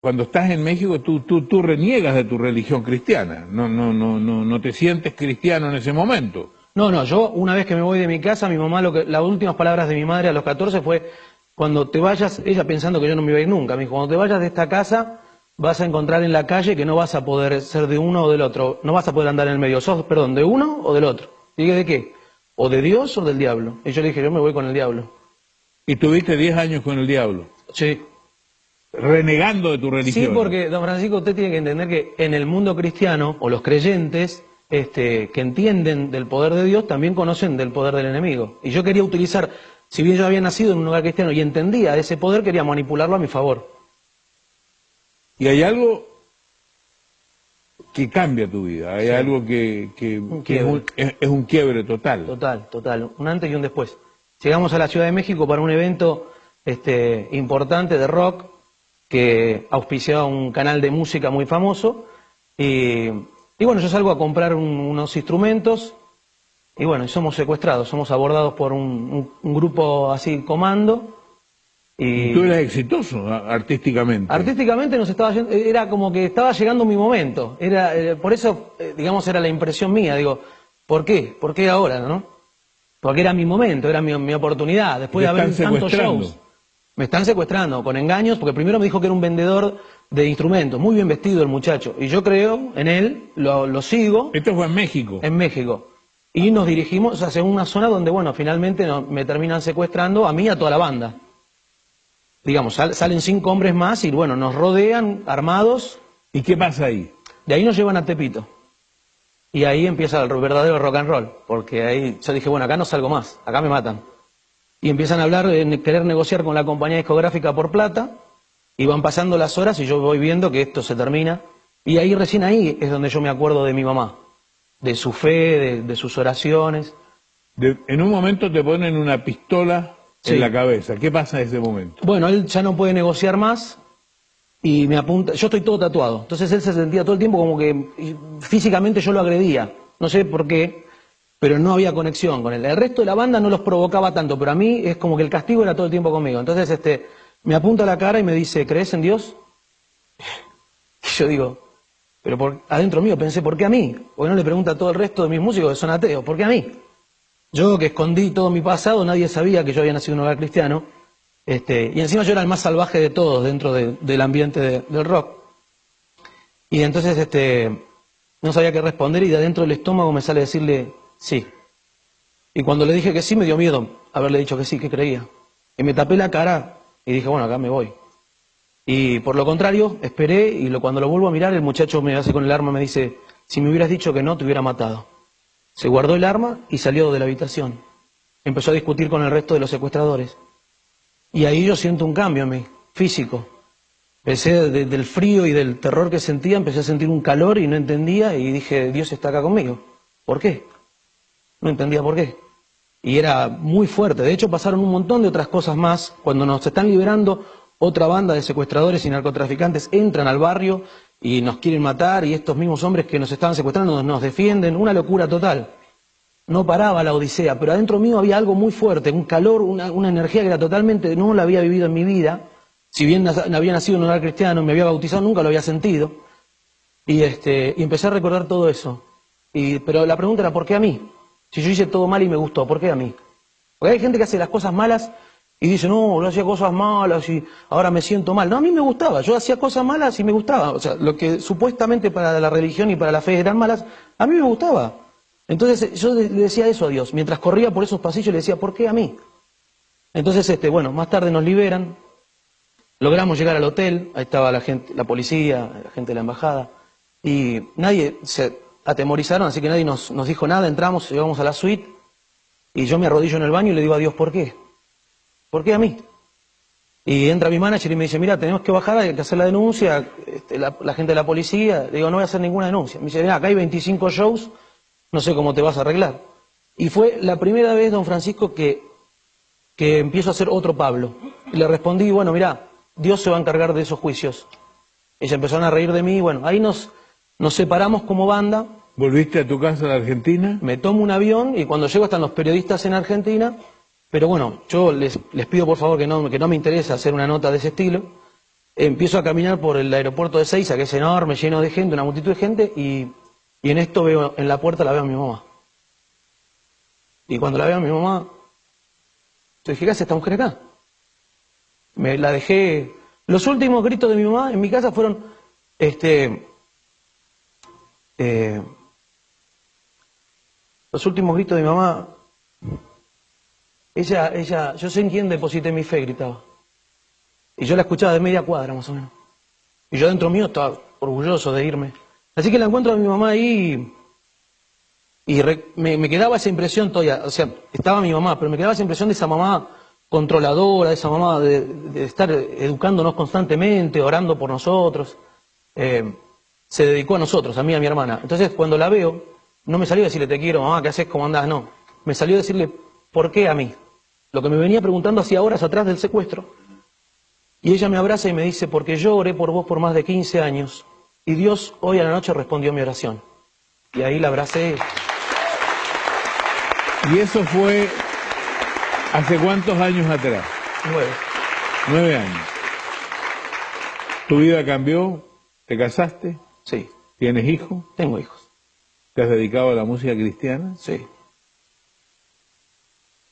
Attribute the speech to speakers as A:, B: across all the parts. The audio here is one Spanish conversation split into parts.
A: Cuando estás en México, tú reniegas de tu religión cristiana. No te sientes cristiano en ese momento.
B: No, yo una vez que me voy de mi casa, mi mamá, las últimas palabras de mi madre a los 14 fue, cuando te vayas, ella pensando que yo no me iba a ir nunca, me dijo, cuando te vayas de esta casa, vas a encontrar en la calle que no vas a poder ser de uno o del otro, no vas a poder andar en el medio, sos, perdón, de uno o del otro. Y dije, ¿de qué? ¿O de Dios o del diablo? Y yo le dije, yo me voy con el diablo.
A: ¿Y tuviste 10 años con el diablo?
B: Sí.
A: Renegando de tu religión.
B: Sí, porque, don Francisco, usted tiene que entender que en el mundo cristiano, o los creyentes, que entienden del poder de Dios, también conocen del poder del enemigo. Y yo quería utilizar, si bien yo había nacido en un hogar cristiano y entendía ese poder, quería manipularlo a mi favor.
A: Y hay algo que cambia tu vida, hay algo que es un quiebre total.
B: Total, un antes y un después. Llegamos a la Ciudad de México para un evento importante de rock, que auspiciaba un canal de música muy famoso, y bueno, yo salgo a comprar unos instrumentos, y bueno, somos secuestrados, somos abordados por un grupo así, comando.
A: Y tú eras exitoso artísticamente.
B: Artísticamente nos estaba yendo, era como que estaba llegando mi momento, por eso, digamos, era la impresión mía, digo, ¿por qué? ¿Por qué ahora, no? Porque era mi momento, era mi oportunidad, después de haber tantos shows. Me están secuestrando con engaños, porque primero me dijo que era un vendedor de instrumentos, muy bien vestido el muchacho, y yo creo en él, lo sigo.
A: ¿Esto fue en México?
B: En México. Y nos dirigimos hacia una zona donde, bueno, finalmente me terminan secuestrando a mí y a toda la banda. Digamos, salen 5 hombres más y, bueno, nos rodean armados.
A: ¿Y qué pasa ahí?
B: De ahí nos llevan a Tepito. Y ahí empieza el verdadero rock and roll, porque ahí yo dije, bueno, acá no salgo más, acá me matan. Y empiezan a hablar de querer negociar con la compañía discográfica por plata, y van pasando las horas y yo voy viendo que esto se termina. Y ahí, recién ahí, es donde yo me acuerdo de mi mamá, de su fe, de sus oraciones.
A: En un momento te ponen una pistola en la cabeza. ¿Qué pasa en ese momento?
B: Bueno, él ya no puede negociar más y me apunta. Yo estoy todo tatuado, entonces él se sentía todo el tiempo como que físicamente yo lo agredía. No sé por qué, pero no había conexión con él. El resto de la banda no los provocaba tanto, pero a mí es como que el castigo era todo el tiempo conmigo. Entonces me apunta a la cara y me dice, ¿crees en Dios? Y yo digo, pero adentro mío pensé, ¿por qué a mí? Porque no le pregunta a todo el resto de mis músicos que son ateos, ¿por qué a mí? Yo que escondí todo mi pasado, nadie sabía que yo había nacido en un hogar cristiano, y encima yo era el más salvaje de todos dentro del ambiente del rock. Y entonces no sabía qué responder, y de adentro del estómago me sale decirle sí. Y cuando le dije que sí, me dio miedo haberle dicho que sí, que creía. Y me tapé la cara y dije, bueno, acá me voy. Y por lo contrario, esperé, y cuando lo vuelvo a mirar, el muchacho me hace con el arma, me dice, si me hubieras dicho que no, te hubiera matado. Se guardó el arma y salió de la habitación. Empezó a discutir con el resto de los secuestradores. Y ahí yo siento un cambio en mí, físico. Empecé del frío y del terror que sentía, empecé a sentir un calor y no entendía, y dije, Dios está acá conmigo. ¿Por qué? No entendía por qué. Y era muy fuerte. De hecho, pasaron un montón de otras cosas más. Cuando nos están liberando, otra banda de secuestradores y narcotraficantes entran al barrio y nos quieren matar, y estos mismos hombres que nos estaban secuestrando nos defienden. Una locura total. No paraba la odisea, pero adentro mío había algo muy fuerte, un calor, una energía que era totalmente, no la había vivido en mi vida. Si bien había nacido en un hogar cristiano, me había bautizado, nunca lo había sentido. Y empecé a recordar todo eso. Pero la pregunta era, ¿por qué a mí? Si yo hice todo mal y me gustó, ¿por qué a mí? Porque hay gente que hace las cosas malas y dice, no, yo hacía cosas malas y ahora me siento mal. No, a mí me gustaba, yo hacía cosas malas y me gustaba. O sea, lo que supuestamente para la religión y para la fe eran malas, a mí me gustaba. Entonces yo le decía eso a Dios. Mientras corría por esos pasillos le decía, ¿por qué a mí? Entonces, bueno, más tarde nos liberan, logramos llegar al hotel, ahí estaba la gente, la policía, la gente de la embajada, y nadie se atemorizaron, así que nadie nos dijo nada. Entramos, llegamos a la suite, y yo me arrodillo en el baño y le digo a Dios, ¿por qué? ¿Por qué a mí? Y entra mi manager y me dice, mira, tenemos que bajar, hay que hacer la denuncia, la gente de la policía. Le digo, no voy a hacer ninguna denuncia. Me dice, mira, acá hay 25 shows, no sé cómo te vas a arreglar. Y fue la primera vez, don Francisco, que empiezo a ser otro Pablo. Y le respondí, bueno, mira, Dios se va a encargar de esos juicios. Ellos empezaron a reír de mí, y bueno, ahí nos separamos como banda.
A: ¿Volviste a tu casa de Argentina?
B: Me tomo un avión y cuando llego están los periodistas en Argentina, pero bueno, yo les pido por favor que no me interesa hacer una nota de ese estilo. empiezo a caminar por el aeropuerto de Ezeiza, que es enorme, lleno de gente, una multitud de gente, y en esto veo, en la puerta la veo a mi mamá. Y cuando la veo a mi mamá, yo dije, ¿qué hace esta mujer acá? Me la dejé. Los últimos gritos de mi mamá en mi casa fueron, los últimos gritos de mi mamá, ella, yo sé en quién deposité mi fe, gritaba. Y yo la escuchaba de media cuadra, más o menos. Y yo dentro mío estaba orgulloso de irme. Así que la encuentro a mi mamá ahí y me quedaba esa impresión todavía. O sea, estaba mi mamá, pero me quedaba esa impresión de esa mamá controladora, de esa mamá de estar educándonos constantemente, orando por nosotros. Se dedicó a nosotros, a mí y a mi hermana. Entonces, cuando la veo, no me salió a decirle, te quiero, mamá, ¿qué haces? ¿Cómo andás? No. Me salió a decirle, ¿por qué a mí? Lo que me venía preguntando hacía horas atrás del secuestro. Y ella me abraza y me dice, porque yo oré por vos por más de 15 años y Dios hoy a la noche respondió mi oración. Y ahí la abracé.
A: ¿Y eso fue hace cuántos años atrás?
B: 9.
A: 9 años. ¿Tu vida cambió? ¿Te casaste?
B: Sí.
A: ¿Tienes hijos?
B: Tengo hijos.
A: ¿Te has dedicado a la música cristiana?
B: Sí.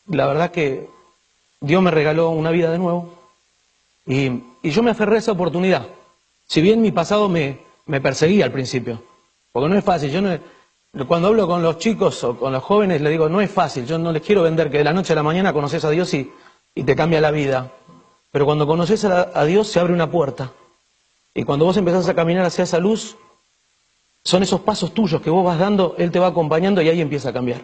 B: La verdad que Dios me regaló una vida de nuevo. Y yo me aferré a esa oportunidad. Si bien mi pasado me perseguía al principio, porque no es fácil. Cuando hablo con los chicos o con los jóvenes, les digo, no es fácil. Yo no les quiero vender que de la noche a la mañana conoces a Dios y te cambia la vida. Pero cuando conoces a Dios se abre una puerta. Y cuando vos empezás a caminar hacia esa luz, son esos pasos tuyos que vos vas dando, Él te va acompañando y ahí empieza a cambiar.